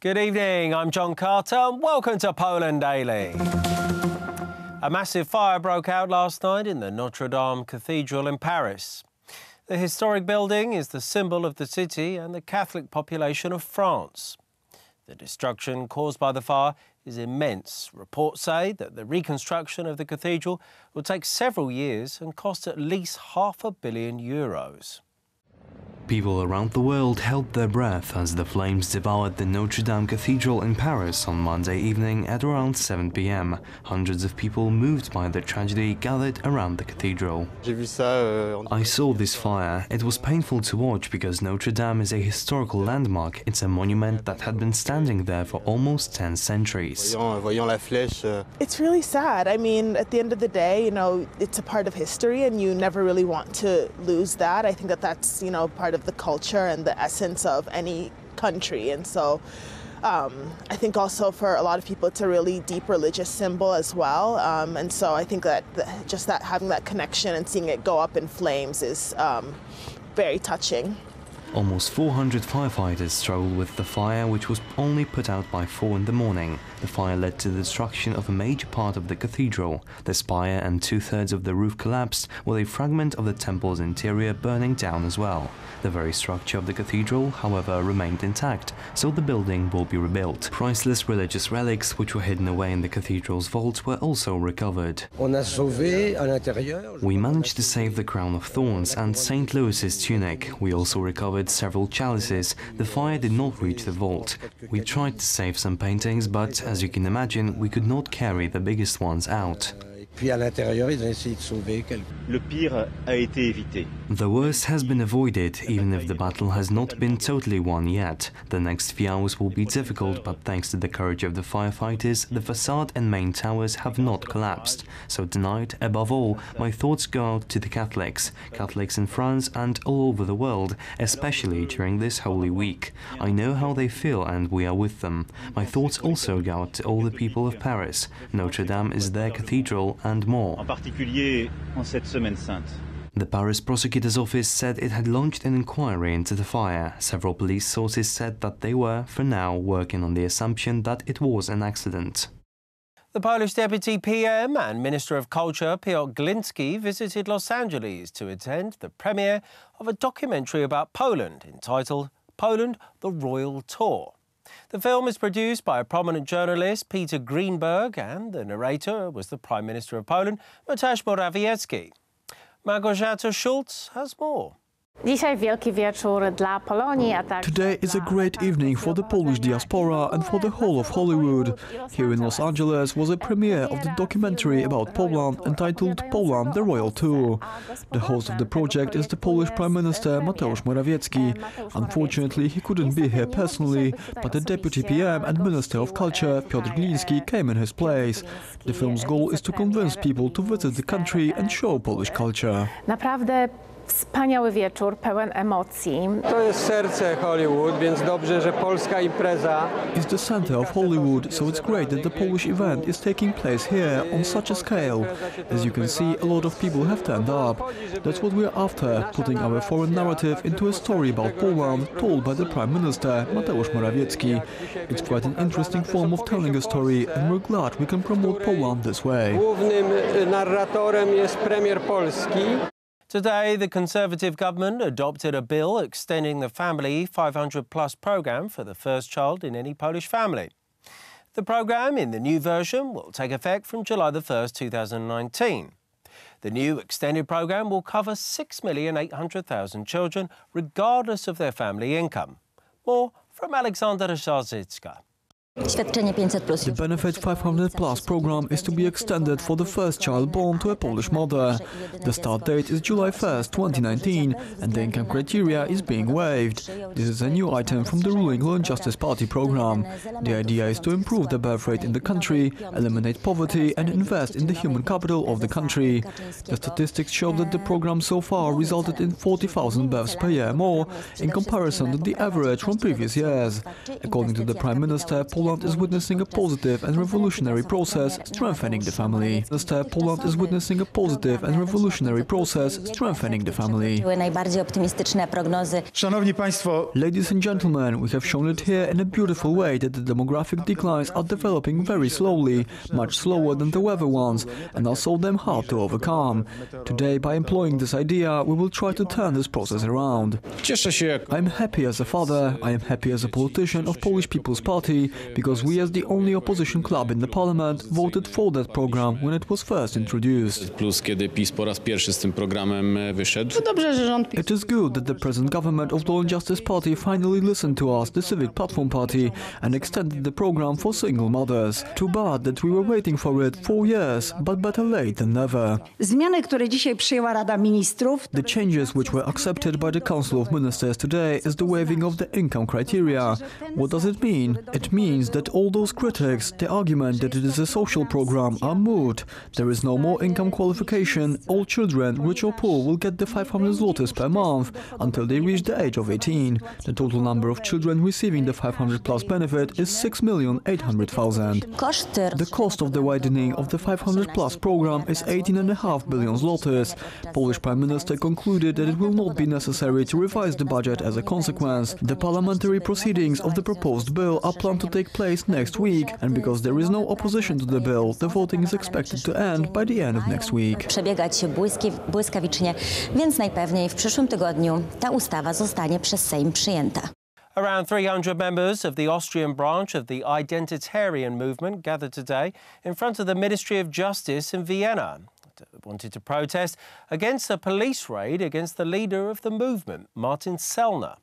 Good evening, I'm John Carter and welcome to Poland Daily. A massive fire broke out last night in the Notre Cathedral in Paris. The historic building is the symbol of the city and the Catholic population of France. The destruction caused by the fire is immense. Reports say that the reconstruction of the cathedral will take several years and cost at least €500 million. People around the world held their breath as the flames devoured the Notre Dame Cathedral in Paris on Monday evening at around 7 p.m. Hundreds of people moved by the tragedy gathered around the cathedral. I saw this fire. It was painful to watch because Notre Dame is a historical landmark. It's a monument that had been standing there for almost 10 centuries. It's really sad. I mean, at the end of the day, it's a part of history and you never really want to lose that. I think that that's, part of the culture and the essence of any country. And so I think also for a lot of people it's a really deep religious symbol as well. And so I think that having that connection and seeing it go up in flames is very touching. Almost 400 firefighters struggled with the fire, which was only put out by 4 in the morning. The fire led to the destruction of a major part of the cathedral. The spire and 2/3 of the roof collapsed, with a fragment of the temple's interior burning down as well. The very structure of the cathedral, however, remained intact, so the building will be rebuilt. Priceless religious relics, which were hidden away in the cathedral's vault, were also recovered. We managed to save the crown of thorns and St. Louis's tunic. We also recovered several chalices. The fire did not reach the vault. We tried to save some paintings, but as you can imagine, we could not carry the biggest ones out. The worst has been avoided, even if the battle has not been totally won yet. The next few hours will be difficult, but thanks to the courage of the firefighters, the facade and main towers have not collapsed. So tonight, above all, my thoughts go out to the Catholics in France and all over the world, especially during this Holy Week. I know how they feel and we are with them. My thoughts also go out to all the people of Paris. Notre Dame is their cathedral and more. The Paris prosecutor's office said it had launched an inquiry into the fire. Several police sources said that they were, for now, working on the assumption that it was an accident. The Polish Deputy PM and Minister of Culture, Piotr Gliński, visited Los Angeles to attend the premiere of a documentary about Poland entitled Poland, the Royal Tour. The film is produced by a prominent journalist, Peter Greenberg, and the narrator was the Prime Minister of Poland, Mateusz Morawiecki. Małgorzata Schulz has more. Today is a great evening for the Polish diaspora and for the whole of Hollywood. Here in Los Angeles was a premiere of the documentary about Poland entitled Poland, the Royal Tour. The host of the project is the Polish Prime Minister Mateusz Morawiecki. Unfortunately, he couldn't be here personally, but the Deputy PM and Minister of Culture, Piotr Gliński, came in his place. The film's goal is to convince people to visit the country and show Polish culture. Wspaniały wieczór, pełen emocji. To jest serce Hollywood, więc dobrze, że polska impreza. It's the center of Hollywood, so it's great that the Polish event is taking place here on such a scale. As you can see, a lot of people have turned up. That's what we're after, putting our foreign narrative into a story about Poland told by the Prime Minister, Mateusz Morawiecki. It's quite an interesting form of telling a story, and we're glad we can promote Poland this way. Głównym narratorem jest premier Polski. Today, the Conservative government adopted a bill extending the Family 500+ programme for the first child in any Polish family. The programme, in the new version, will take effect from July the 1st, 2019. The new extended programme will cover 6,800,000 children, regardless of their family income. More from Alexandra Szarzycka. The Benefit 500+ program is to be extended for the first child born to a Polish mother. The start date is July 1st, 2019, and the income criteria is being waived. This is a new item from the ruling Law and Justice Party program. The idea is to improve the birth rate in the country, eliminate poverty and invest in the human capital of the country. The statistics show that the program so far resulted in 40,000 births per year more in comparison to the average from previous years. According to the Prime Minister, Poland Poland is witnessing a positive and revolutionary process strengthening the family. Minister, Poland is witnessing a positive and revolutionary process strengthening the family. Ladies and gentlemen, we have shown it here in a beautiful way that the demographic declines are developing very slowly, much slower than the weather ones, and are so damn hard to overcome. Today, by employing this idea, we will try to turn this process around. I am happy as a father, I am happy as a politician of Polish People's Party, because we as the only opposition club in the parliament voted for that program when it was first introduced. It is good that the present government of Law and Justice Party finally listened to us, the Civic Platform Party, and extended the program for single mothers. Too bad that we were waiting for it 4 years, but better late than never. The changes which were accepted by the Council of Ministers today is the waiving of the income criteria. What does it mean? It means that all those critics, the argument that it is a social program, are moot. There is no more income qualification. All children, rich or poor, will get the 500 zlotys per month until they reach the age of 18. The total number of children receiving the 500 plus benefit is 6,800,000. The cost of the widening of the 500 plus program is 18.5 billion zlotys. Polish Prime Minister concluded that it will not be necessary to revise the budget as a consequence. The parliamentary proceedings of the proposed bill are planned to take place next week, and because there is no opposition to the bill, the voting is expected to end by the end of next week. Przebiegać się błyskawicznie, więc najpewniej w przyszłym tygodniu ta ustawa zostanie przez Sejm przyjęta. Around 300 members of the Austrian branch of the identitarian movement gathered today in front of the Ministry of Justice in Vienna. Wanted to protest against a police raid against the leader of the movement, Martin Sellner.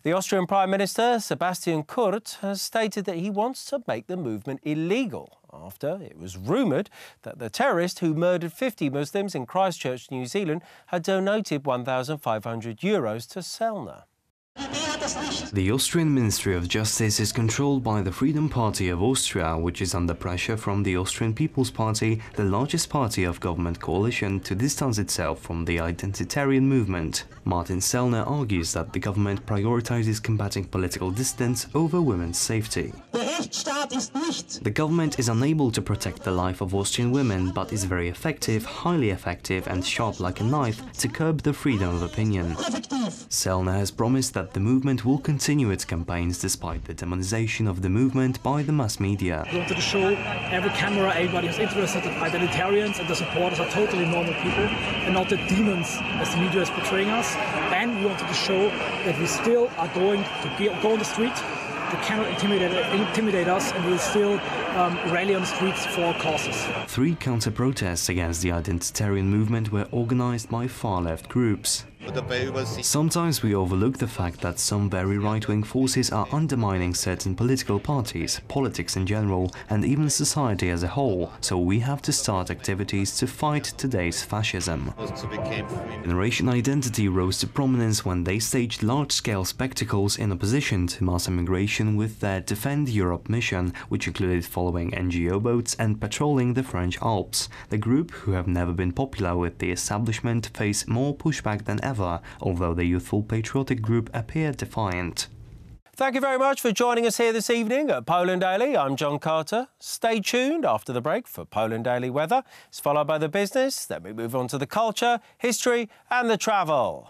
The Austrian Prime Minister, Sebastian Kurz, has stated that he wants to make the movement illegal after it was rumoured that the terrorist who murdered 50 Muslims in Christchurch, New Zealand, had donated €1,500 to Sellner. The Austrian Ministry of Justice is controlled by the Freedom Party of Austria, which is under pressure from the Austrian People's Party, the largest party of government coalition, to distance itself from the identitarian movement. Martin Sellner argues that the government prioritizes combating political dissidents over women's safety. The government is unable to protect the life of Austrian women, but is very effective, highly effective and sharp like a knife to curb the freedom of opinion. Sellner has promised that the movement will continue its campaigns despite the demonization of the movement by the mass media. We wanted to show every camera, everybody who's interested, that identitarians and the supporters are totally normal people and not the demons as the media is portraying us. And we wanted to show that we still are going to go on the street. They cannot intimidate us, and we'll still rally on the streets for our causes. 3 counter-protests against the identitarian movement were organized by far-left groups. Sometimes we overlook the fact that some very right-wing forces are undermining certain political parties, politics in general, and even society as a whole, so we have to start activities to fight today's fascism. Generation identity rose to prominence when they staged large-scale spectacles in opposition to mass immigration with their Defend Europe mission, which included following NGO boats and patrolling the French Alps. The group, who have never been popular with the establishment, face more pushback than ever, although the youthful patriotic group appeared defiant. Thank you very much for joining us here this evening at Poland Daily. I'm John Carter. Stay tuned after the break for Poland Daily weather. It's followed by the business. Then we move on to the culture, history and the travel.